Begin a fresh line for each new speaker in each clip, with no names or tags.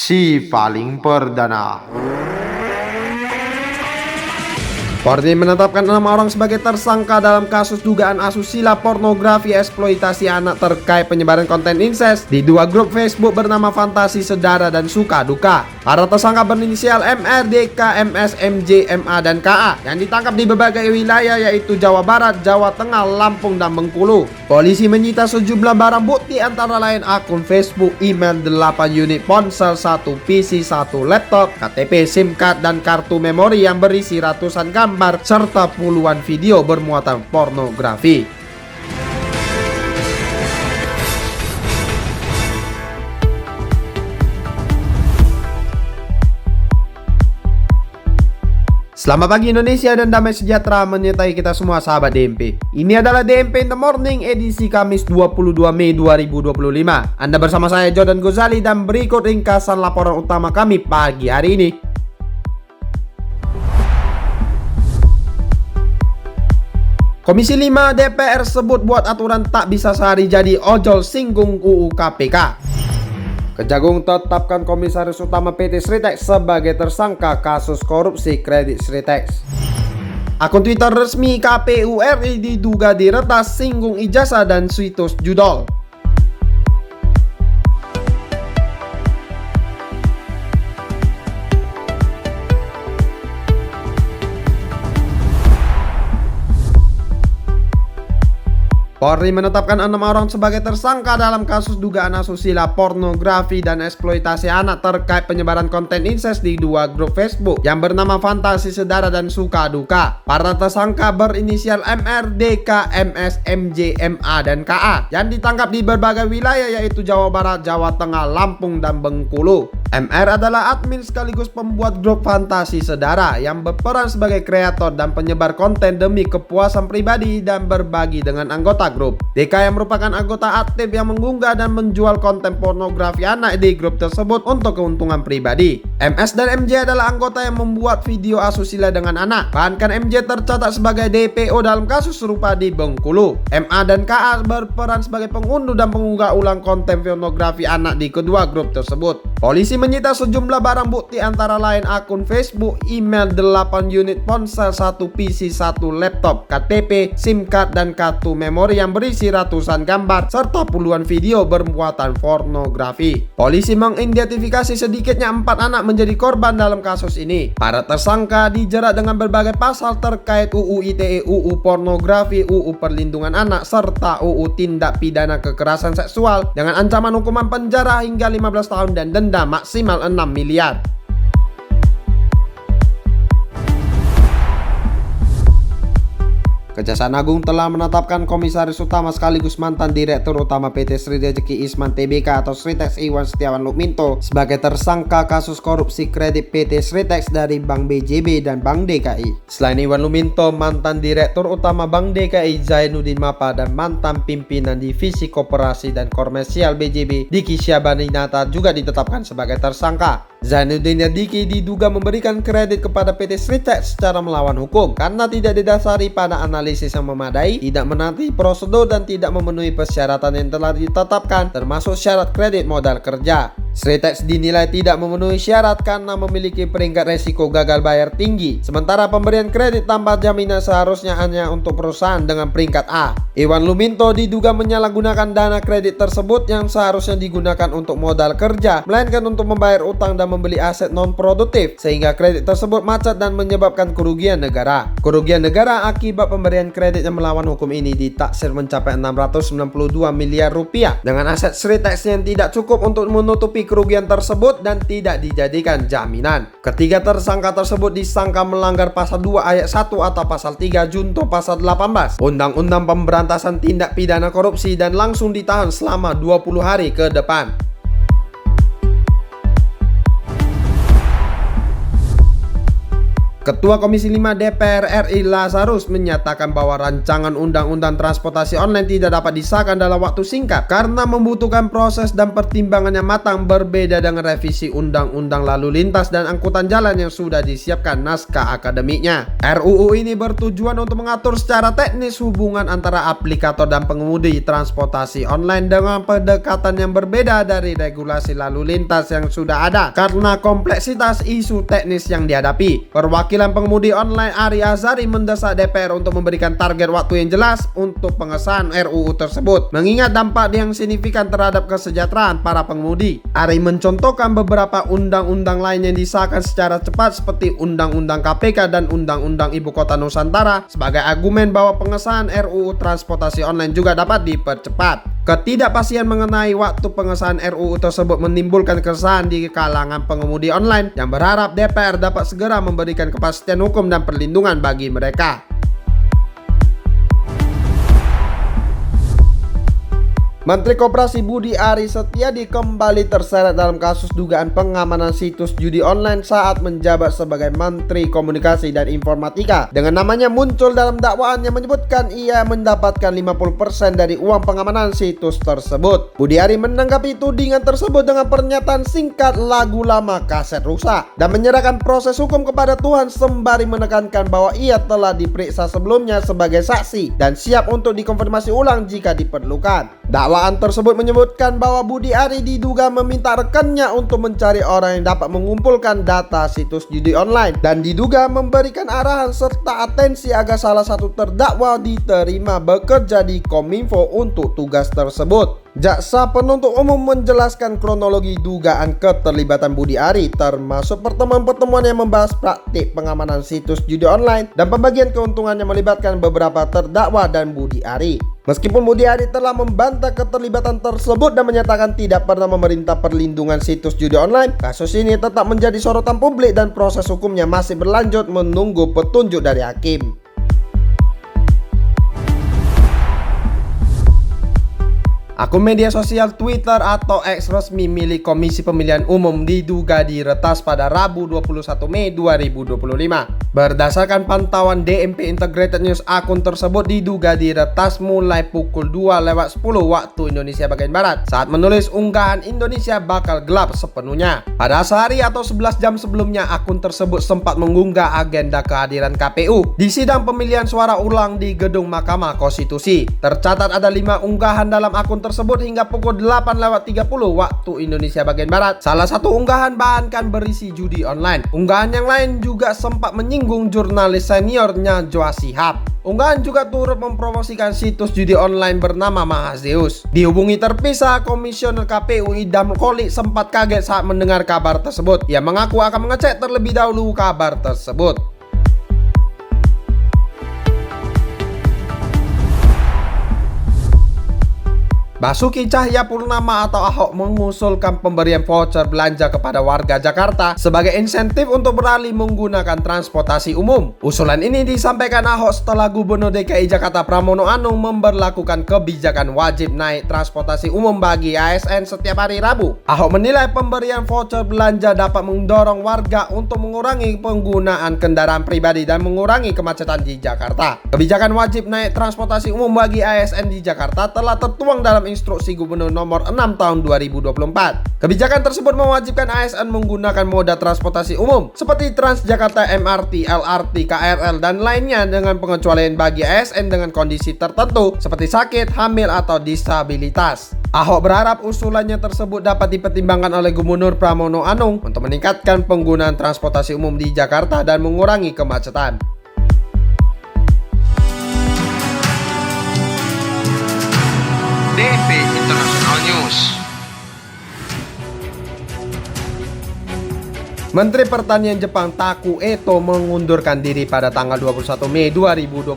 si paling perdana.
Polri menetapkan 6 orang sebagai tersangka dalam kasus dugaan asusila pornografi eksploitasi anak terkait penyebaran konten incest di 2 grup Facebook bernama Fantasi Sedara dan Suka Duka. Para tersangka berinisial MR, DK, MS, MJ, MA, dan KA yang ditangkap di berbagai wilayah yaitu Jawa Barat, Jawa Tengah, Lampung, dan Bengkulu. Polisi menyita sejumlah barang bukti antara lain akun Facebook, email, 8 unit ponsel, 1 PC, 1 laptop, KTP, SIM card, dan kartu memori yang berisi ratusan gambar serta puluhan video bermuatan pornografi. Selamat pagi Indonesia dan damai sejahtera menyertai kita semua sahabat DMP. Ini adalah DMP in the Morning edisi Kamis 22 Mei 2025. Anda bersama saya Jordan Gozali dan berikut ringkasan laporan utama kami pagi hari ini. Komisi 5 DPR sebut buat aturan tak bisa sehari jadi ojol singgung UU KPK. Kejagung tetapkan Komisaris Utama PT Sritex sebagai tersangka kasus korupsi kredit Sritex. Akun Twitter resmi KPU RI diduga diretas singgung ijazah dan situs judol. Polri menetapkan 6 orang sebagai tersangka dalam kasus dugaan asusila pornografi dan eksploitasi anak terkait penyebaran konten incest di 2 grup Facebook yang bernama Fantasi Sedara dan Suka Duka. Para tersangka berinisial MR, DK, MS, MJ, MA, dan KA yang ditangkap di berbagai wilayah yaitu Jawa Barat, Jawa Tengah, Lampung, dan Bengkulu. MR adalah admin sekaligus pembuat grup Fantasi Sedara yang berperan sebagai kreator dan penyebar konten demi kepuasan pribadi dan berbagi dengan anggota grup. DK yang merupakan anggota aktif yang mengunggah dan menjual konten pornografi anak di grup tersebut untuk keuntungan pribadi. MS dan MJ adalah anggota yang membuat video asusila dengan anak. Bahkan MJ tercatat sebagai DPO dalam kasus serupa di Bengkulu. MA dan KA berperan sebagai pengunduh dan pengunggah ulang konten pornografi anak di kedua grup tersebut. Polisi menyita sejumlah barang bukti antara lain akun Facebook, email, 8 unit ponsel, 1 PC, 1 laptop, KTP, SIM card, dan kartu memori yang berisi ratusan gambar serta puluhan video bermuatan pornografi. Polisi mengidentifikasi sedikitnya 4 anak menjadi korban dalam kasus ini. Para tersangka dijerat dengan berbagai pasal terkait UU ITE, UU pornografi, UU perlindungan anak, serta UU tindak pidana kekerasan seksual dengan ancaman hukuman penjara hingga 15 tahun dan denda maksimal 6 miliar. Kejaksaan Agung telah menetapkan Komisaris Utama sekaligus mantan Direktur Utama PT Sri Rejeki Isman Tbk atau Sritex Iwan Setiawan Lukminto sebagai tersangka kasus korupsi kredit PT Sritex dari Bank BJB dan Bank DKI. Selain Iwan Lukminto, mantan Direktur Utama Bank DKI Zainuddin Mapa dan mantan pimpinan Divisi Koperasi dan Komersial BJB Diki Syabaninata juga ditetapkan sebagai tersangka. Zainuddin dan Diki diduga memberikan kredit kepada PT Sritex secara melawan hukum karena tidak didasari pada analisis yang memadai, tidak menaati prosedur, dan tidak memenuhi persyaratan yang telah ditetapkan termasuk syarat kredit modal kerja. Sritex dinilai tidak memenuhi syarat karena memiliki peringkat resiko gagal bayar tinggi, sementara pemberian kredit tanpa jaminan seharusnya hanya untuk perusahaan dengan peringkat A. Iwan Lukminto diduga menyalahgunakan dana kredit tersebut yang seharusnya digunakan untuk modal kerja, melainkan untuk membayar utang dan membeli aset non-produktif, sehingga kredit tersebut macet dan menyebabkan kerugian negara. Kerugian negara akibat pemberian kredit yang melawan hukum ini ditaksir mencapai 692 miliar rupiah, dengan aset Sritex yang tidak cukup untuk menutupi kerugian tersebut dan tidak dijadikan jaminan. Ketiga tersangka tersebut disangka melanggar pasal 2 ayat 1 atau pasal 3 junto pasal 18 Undang-Undang Pemberantasan Tindak Pidana Korupsi dan langsung ditahan selama 20 hari ke depan. Ketua Komisi 5 DPR RI Lazarus menyatakan bahwa rancangan undang-undang transportasi online tidak dapat disahkan dalam waktu singkat karena membutuhkan proses dan pertimbangan yang matang, berbeda dengan revisi undang-undang lalu lintas dan angkutan jalan yang sudah disiapkan naskah akademiknya. RUU ini bertujuan untuk mengatur secara teknis hubungan antara aplikator dan pengemudi transportasi online dengan pendekatan yang berbeda dari regulasi lalu lintas yang sudah ada karena kompleksitas isu teknis yang dihadapi. Perwakilan pengemudi online Ari Azari mendesak DPR untuk memberikan target waktu yang jelas untuk pengesahan RUU tersebut, mengingat dampak yang signifikan terhadap kesejahteraan para pengemudi. Ari mencontohkan beberapa undang-undang lain yang disahkan secara cepat seperti Undang-Undang KPK dan Undang-Undang Ibu Kota Nusantara sebagai argumen bahwa pengesahan RUU transportasi online juga dapat dipercepat. Ketidakpastian mengenai waktu pengesahan RUU tersebut menimbulkan keresahan di kalangan pengemudi online yang berharap DPR dapat segera memberikan kepastian hukum dan perlindungan bagi mereka. Menteri Koperasi Budi Ari Setiadi kembali terseret dalam kasus dugaan pengamanan situs judi online saat menjabat sebagai Menteri Komunikasi dan Informatika. Dengan namanya muncul dalam dakwaan yang menyebutkan ia mendapatkan 50% dari uang pengamanan situs tersebut. Budi Ari menanggapi tudingan tersebut dengan pernyataan singkat lagu lama kaset rusak dan menyerahkan proses hukum kepada Tuhan sembari menekankan bahwa ia telah diperiksa sebelumnya sebagai saksi dan siap untuk dikonfirmasi ulang jika diperlukan. Dakwaan tersebut menyebutkan bahwa Budi Ari diduga meminta rekannya untuk mencari orang yang dapat mengumpulkan data situs judi online dan diduga memberikan arahan serta atensi agar salah satu terdakwa diterima bekerja di Kominfo untuk tugas tersebut. Jaksa penuntut umum menjelaskan kronologi dugaan keterlibatan Budi Ari termasuk pertemuan-pertemuan yang membahas praktik pengamanan situs judi online dan pembagian keuntungan yang melibatkan beberapa terdakwa dan Budi Ari. Meskipun Budi Ari telah membantah keterlibatan tersebut dan menyatakan tidak pernah memerintah perlindungan situs judi online, kasus ini tetap menjadi sorotan publik dan proses hukumnya masih berlanjut menunggu petunjuk dari hakim. Akun media sosial Twitter atau X resmi milik Komisi Pemilihan Umum diduga diretas pada Rabu 21 Mei 2025. Berdasarkan pantauan DMP Integrated News, akun tersebut diduga diretas mulai pukul 2:10 waktu Indonesia bagian Barat saat menulis unggahan Indonesia bakal gelap sepenuhnya. Pada sehari atau 11 jam sebelumnya, akun tersebut sempat mengunggah agenda kehadiran KPU di sidang pemilihan suara ulang di Gedung Mahkamah Konstitusi. Tercatat ada 5 unggahan dalam akun tersebut hingga pukul 8:30 waktu Indonesia bagian Barat. Salah satu unggahan bahkan berisi judi online. Unggahan yang lain juga sempat menyinggung jurnalis seniornya Joa Shihab. Unggahan juga turut mempromosikan situs judi online bernama Mahazeus. Dihubungi terpisah, Komisioner KPU Idam Kholik sempat kaget saat mendengar kabar tersebut. Ia mengaku akan mengecek terlebih dahulu kabar tersebut. Basuki Cahayapurnama atau Ahok mengusulkan pemberian voucher belanja kepada warga Jakarta sebagai insentif untuk beralih menggunakan transportasi umum. Usulan ini disampaikan Ahok setelah Gubernur DKI Jakarta Pramono Anung memberlakukan kebijakan wajib naik transportasi umum bagi ASN setiap hari Rabu. Ahok menilai pemberian voucher belanja dapat mendorong warga untuk mengurangi penggunaan kendaraan pribadi dan mengurangi kemacetan di Jakarta. Kebijakan wajib naik transportasi umum bagi ASN di Jakarta telah tertuang dalam Instruksi Gubernur Nomor 6 Tahun 2024. Kebijakan tersebut mewajibkan ASN menggunakan moda transportasi umum seperti Transjakarta, MRT, LRT, KRL, dan lainnya dengan pengecualian bagi ASN dengan kondisi tertentu seperti sakit, hamil, atau disabilitas. Ahok berharap usulannya tersebut dapat dipertimbangkan oleh Gubernur Pramono Anung untuk meningkatkan penggunaan transportasi umum di Jakarta dan mengurangi kemacetan.
DMP International News.
Menteri Pertanian Jepang Taku Eto mengundurkan diri pada tanggal 21 Mei 2025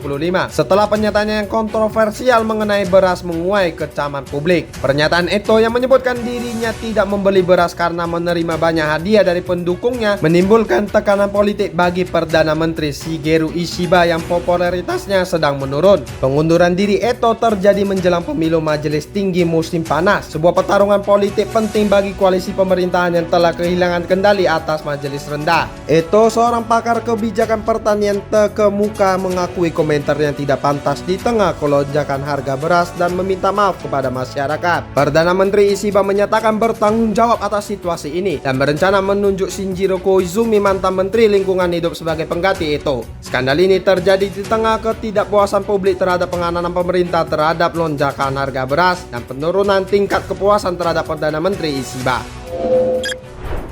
setelah pernyataannya yang kontroversial mengenai beras menguai kecaman publik. Pernyataan Eto yang menyebutkan dirinya tidak membeli beras karena menerima banyak hadiah dari pendukungnya menimbulkan tekanan politik bagi Perdana Menteri Shigeru Ishiba yang popularitasnya sedang menurun. Pengunduran diri Eto terjadi menjelang pemilu Majelis Tinggi musim panas, sebuah pertarungan politik penting bagi koalisi pemerintahan yang telah kehilangan kendali atas majelis rendah. Itu seorang pakar kebijakan pertanian terkemuka mengakui komentar yang tidak pantas di tengah kelonjakan harga beras dan meminta maaf kepada masyarakat. Perdana Menteri Ishiba menyatakan bertanggung jawab atas situasi ini dan berencana menunjuk Shinjiro Koizumi, mantan Menteri Lingkungan Hidup, sebagai pengganti itu. Skandal ini terjadi di tengah ketidakpuasan publik terhadap penanganan pemerintah terhadap lonjakan harga beras dan penurunan tingkat kepuasan terhadap Perdana Menteri Ishiba.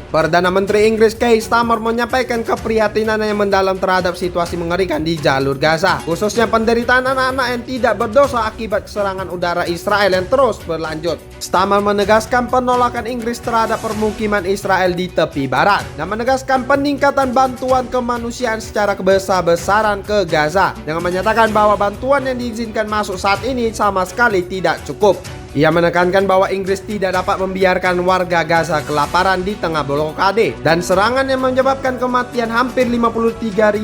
Perdana Menteri Inggris Keir Starmer menyampaikan keprihatinan yang mendalam terhadap situasi mengerikan di jalur Gaza, khususnya penderitaan anak-anak yang tidak berdosa akibat serangan udara Israel yang terus berlanjut. Starmer menegaskan penolakan Inggris terhadap permukiman Israel di tepi barat dan menegaskan peningkatan bantuan kemanusiaan secara besar-besaran ke Gaza dengan menyatakan bahwa bantuan yang diizinkan masuk saat ini sama sekali tidak cukup. Ia menekankan bahwa Inggris tidak dapat membiarkan warga Gaza kelaparan di tengah blokade dan serangan yang menyebabkan kematian hampir 53.500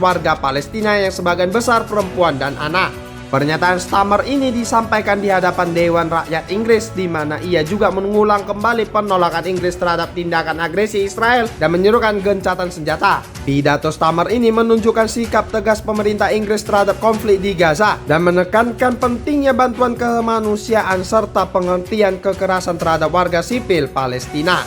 warga Palestina yang sebagian besar perempuan dan anak. Pernyataan Starmer ini disampaikan di hadapan Dewan Rakyat Inggris, di mana ia juga mengulang kembali penolakan Inggris terhadap tindakan agresi Israel dan menyerukan gencatan senjata. Pidato Starmer ini menunjukkan sikap tegas pemerintah Inggris terhadap konflik di Gaza dan menekankan pentingnya bantuan kemanusiaan serta penghentian kekerasan terhadap warga sipil Palestina.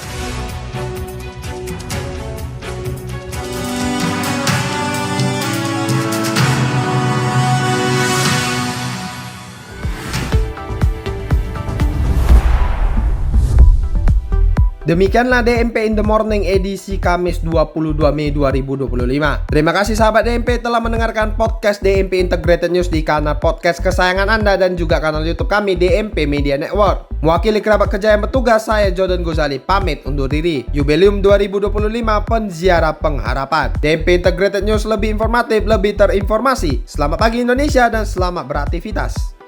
Demikianlah DMP in the Morning edisi Kamis 22 Mei 2025. Terima kasih sahabat DMP telah mendengarkan podcast DMP Integrated News di kanal podcast kesayangan Anda dan juga kanal YouTube kami DMP Media Network. Mewakili kerabat kerja yang bertugas, saya Jordan Gozali pamit undur diri. Jubileum 2025 Penziarah Pengharapan. DMP Integrated News, lebih informatif, lebih terinformasi. Selamat pagi Indonesia dan selamat beraktivitas.